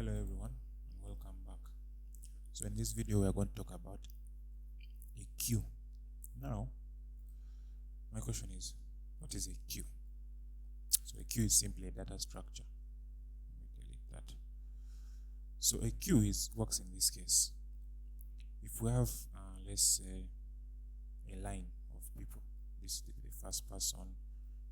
Hello everyone and welcome back. So in this video we are going to talk about a queue. Now my question is, what is a queue? So a queue is simply a data structure. Let me delete that. So a queue works in this case. If we have let's say a line of people, this is the first person,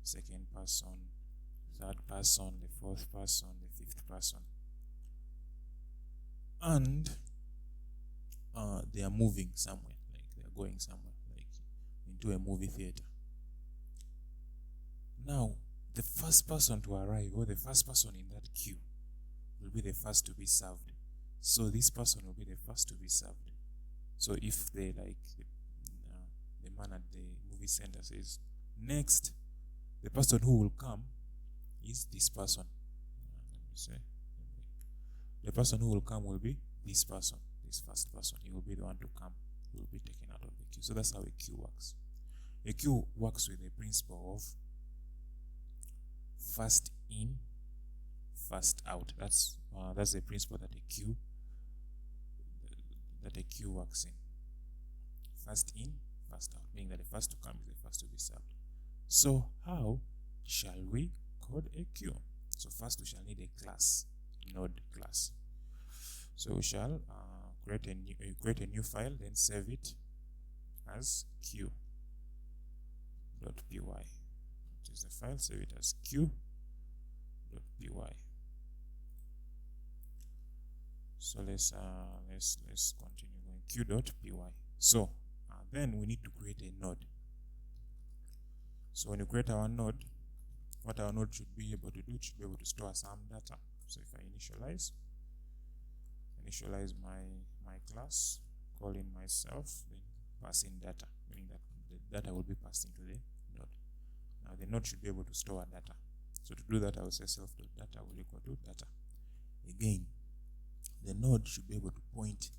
second person, third person, the fourth person, the fifth person, and they are moving somewhere, like they are going somewhere, like into a movie theater. Now the first person to arrive, or the first person in that queue, will be the first to be served. So this person will be the first to be served. So if they like the man at the movie center says, next, the person who will come is this person. Let me say, the person who will come will be this person, this first person. He will be the one to come. He will be taken out of the queue. So that's how a queue works. A queue works with the principle of first in, first out. That's the principle that a queue works in. First in, first out, meaning that the first to come is the first to be served. So how shall we code a queue? So first we shall need a class, node class. So we shall create a new file, then save it as queue.py. Which is the file, save it as queue.py. So let's continue going queue.py. So then we need to create a node. So when you create our node, what our node should be able to do, it should be able to store some data. So if I initialize my class, call in myself, then pass in data, meaning that the data will be passed into the node. Now the node should be able to store data. So to do that, I will say self.data will equal to data. Again, the node should be able to point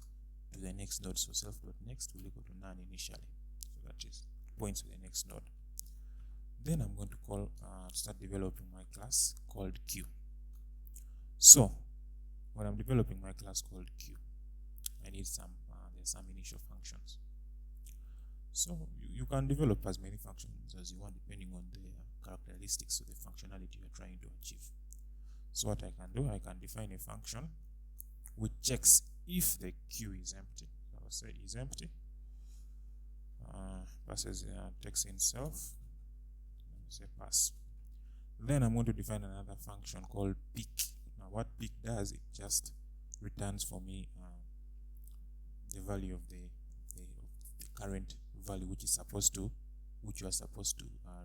to the next node. So self.next will equal to none initially. So that is points to the next node. Then I'm going to call start developing my class called queue. So when I'm developing my class called queue, I need there's some initial functions. So you can develop as many functions as you want depending on the characteristics of the functionality you're trying to achieve. So what I can do, I can define a function which checks if the queue is empty. So I'll say is empty, passes text in self, let me say pass. Then I'm going to define another function called pick. Now what pick does, it just returns for me the value of the current value which you are supposed to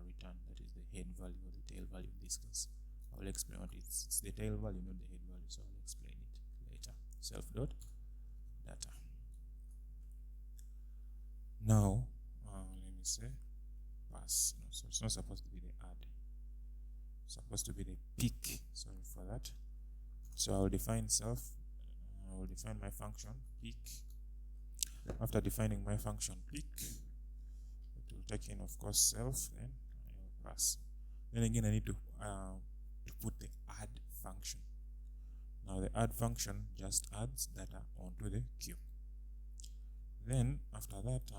return. That is the head value or the tail value in this case. I will explain what it's the tail value, not the head value, so I'll explain it later. Self.data. Now let me say pass. No, so it's not supposed to be the add, it's supposed to be the pick. Sorry for that. So I will define self, I will define my function pick. After defining my function pick, it will take in of course self, then I will pass. Then again I need to put the add function. Now the add function just adds data onto the queue. Then after that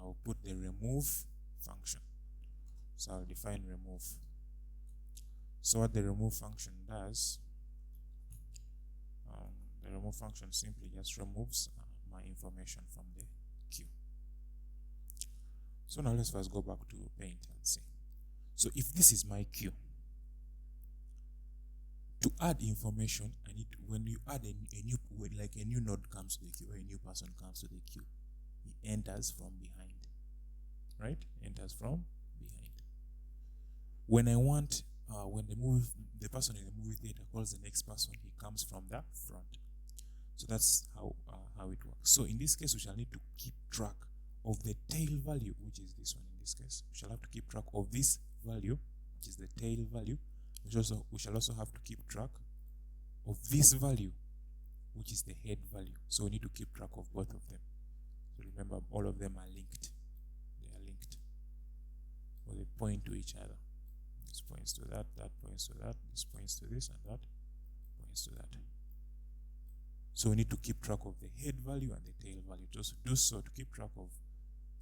I'll put the remove function. So I'll define remove. So what the remove function does, the remove function simply just removes my information from the queue. So now let's first go back to Paint and see. So if this is my queue, to add information, I need to, when you add a new node comes to the queue, or a new person comes to the queue, he enters from behind, right? Enters from behind. When I want, when the person in the movie theater calls the next person, he comes from the front. So that's how it works. So in this case, we shall need to keep track of the tail value, which is this one. In this case, we shall have to keep track of this value, which is the tail value. We shall also have to keep track of this value, which is the head value. So we need to keep track of both of them. So remember, all of them are linked. They are linked, or they point to each other. This points to that, that points to that, this points to this, and that points to that. So we need to keep track of the head value and the tail value. To do so, to keep track of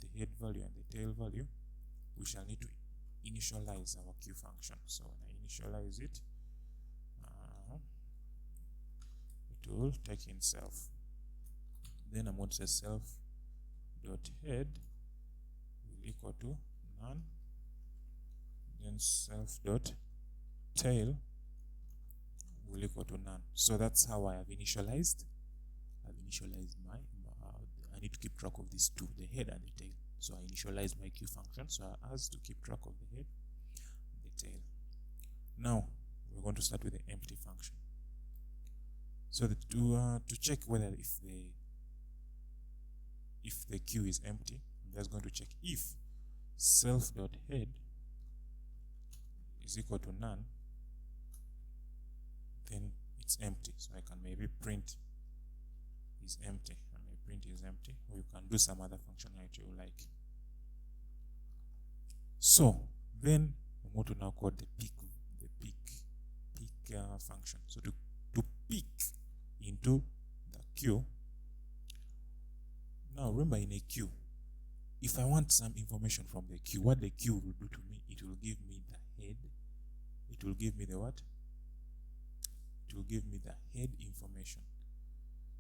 the head value and the tail value, we shall need to initialize our queue function. So when I initialize it, it will take in self. Then I'm going to say self dot head will equal to none. Then self dot tail will equal to none. So that's how I have initialized. I've initialized my I need to keep track of these two, the head and the tail. So I initialize my queue function, so I ask to keep track of the head and the tail. Now we're going to start with the empty function. So to check whether if the queue is empty, I'm just going to check if self.head is equal to none, then it's empty. So I can maybe print is empty. I may print is empty, or you can do some other functionality you like. So then I'm going to now call the pick function. So to pick into the queue. Now remember, in a queue, if I want some information from the queue, what the queue will do to me, it will give me the head. It will give me the what? It will give me the head information.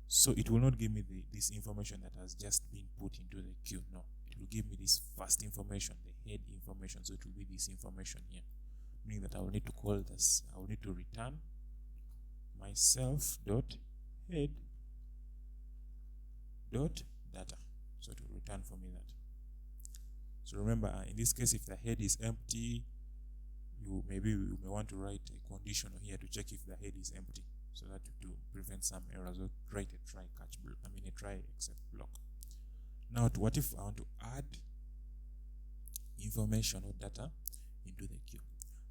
So it will not give me this information that has just been put into the queue. No, it will give me this first information, the head information. So it will be this information here, meaning that I will need to call this. I will need to return myself dot head dot data. So it will return for me that. So remember, in this case, if the head is empty, you may want to write a condition here to check if the head is empty, so that to prevent some errors, or write a try catch block. I mean a try except block. Now, what if I want to add information or data into the queue?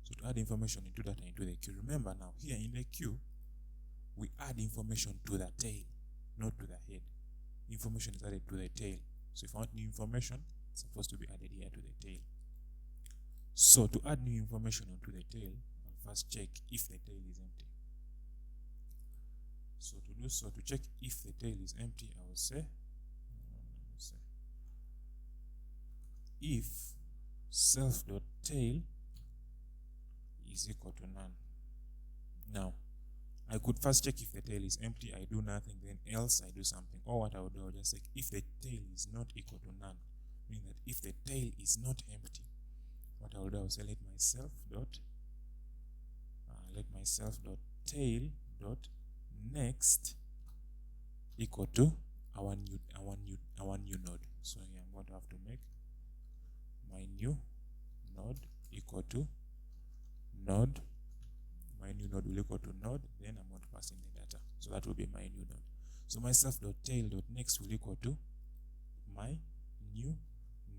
So to add information into data into the queue, remember now here in the queue, we add information to the tail, not to the head. Information is added to the tail. So if I want new information, it's supposed to be added here to the tail. So to add new information onto the tail, I'll first check if the tail is empty. So to do so, to check if the tail is empty, I will say, if self.tail is equal to none. Now, I could first check if the tail is empty, I do nothing, then else I do something. Or what I would do, I would just say if the tail is not equal to none, meaning that if the tail is not empty, what I will do, I will say let myself dot tail dot next equal to our new node. So here I'm going to have to make my new node equal to node. My new node will equal to node, then I'm going to pass in the data. So that will be my new node. So myself.tail.next will equal to my new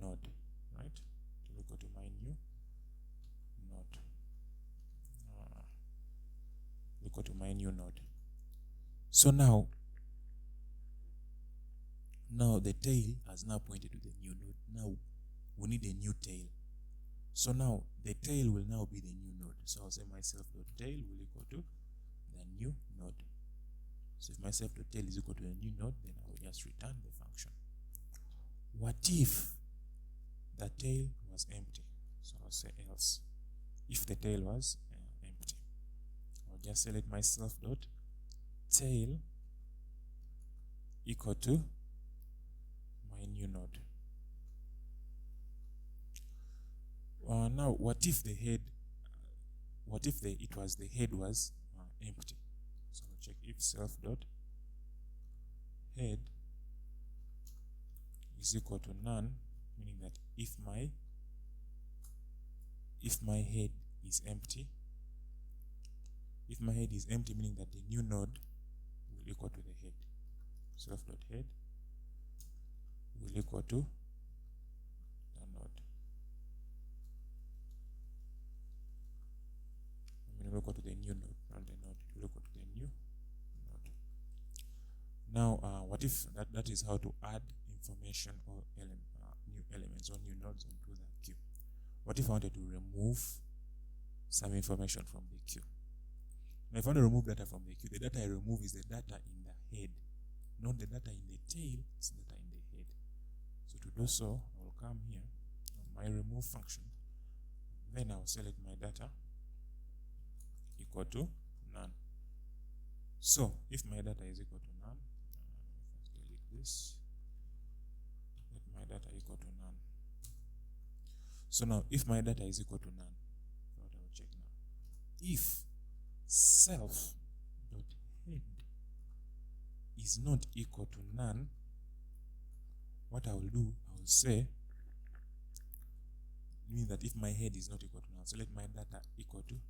node, right? It will equal to my new node. Equal to my new node. So now the tail has now pointed to the new node. Now we need a new tail. So now the tail will now be the new node. So I'll say myself.tail will equal to the new node. So if myself.tail is equal to a new node, then I will just return the function. What if the tail was empty? So I'll say else. If the tail was empty, I'll just say let myself.tail equal to my new node. Now, what if the head? What if the head was empty? So I'll check if self.head is equal to none, meaning that if my head is empty, meaning that the new node will equal to the head. Self.head will equal to the node. It will equal to the new node, not the node. It will equal to the new node. Now, what if that is how to add information or new elements or new nodes onto the queue? What if I wanted to remove some information from the queue? Now, if I want to remove data from the queue, the data I remove is the data in the head, not the data in the tail, it's data in the head. So to do so, I will come here on my remove function, then I will select my data equal to none. So if my data is equal to none, let's delete this, let my data equal to none. So now if my data is equal to none, what I will check now, if self.head is not equal to none, what I will do, I will say, means that if my head is not equal to none, so let my data equal to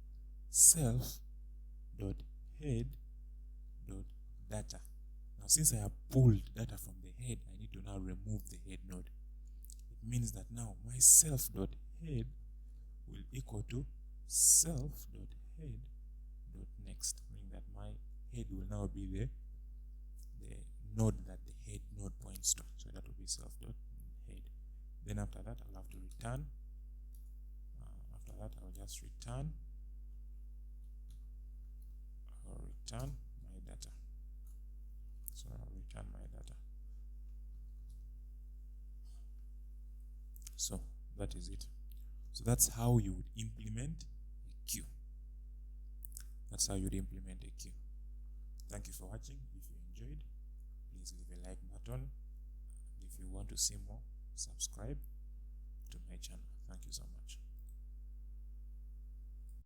self.head.data. Now since I have pulled data from the head, I need to now remove the head node. It means that now my self.head will equal to self.head.next, meaning that my head will now be the node that the head node points to. So that will be self.head. Then after that, I'll have to return. After that, I'll just return my data. So I'll return my data. So that is it. So that's how you would implement a queue. That's how you'd implement a queue. Thank you for watching. If you enjoyed, please leave a like button. If you want to see more, subscribe to my channel. Thank you so much.